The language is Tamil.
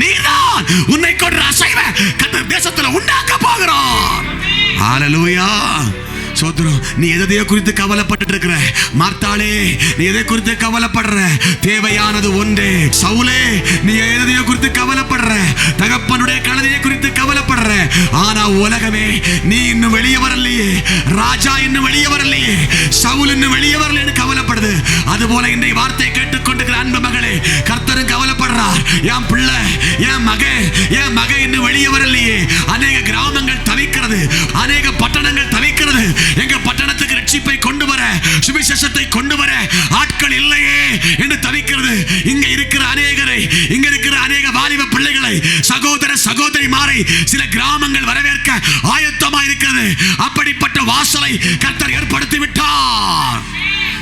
நீதான் உன்னை கொண்டு அசைவை கர்த்தர் தேசத்துல உண்டாக்க போகிறார். ஹல்லேலூயா. சோதரம், நீ எதையோ குறித்து கவலைப்பட்டு இருக்கிற மார்த்தாளே, நீ எதை குறித்து கவலைப்படுற? தேவையானது ஒன்றே. சவுலே, நீ எதையோ குறித்து கவலைப்படுற, தகப்பனுடைய கழுதையை குறித்து கவலைப்படுற. ஆனா உலகமே, நீ இன்னும் வெளியே வரலையே, ராஜா இன்னும் வெளியே வரலையே, சவுல் இன்னும் வெளியே வரலன்னு கவலைப்படுது. அதுபோல இன்றைய வார்த்தையை கேட்டுக்கொண்டிருக்கிற அன்பு மகளே, கர்த்தரும் கவலைப்படுறார். என் பிள்ளை, என் மகன் இன்னும் வெளியே வரலையே. அநேக கிராமங்கள் தவிக்கிறது, அநேக பட்டணங்கள் தவிக்கிறது. எங்க பட்டணத்துக்கு ரட்சிப்பை கொண்டு வர, சுவிசேஷத்தை கொண்டு வர ஆட்கள் இல்லையே என்று தவிக்கிறது. இங்க இருக்கிற அநேக வாலிப பிள்ளைகளை, சகோதர சகோதரிமாரை சில கிராமங்கள் வரவேற்க ஆயத்தமா இருக்கிறது. அப்படிப்பட்ட வாசலை கர்த்தர்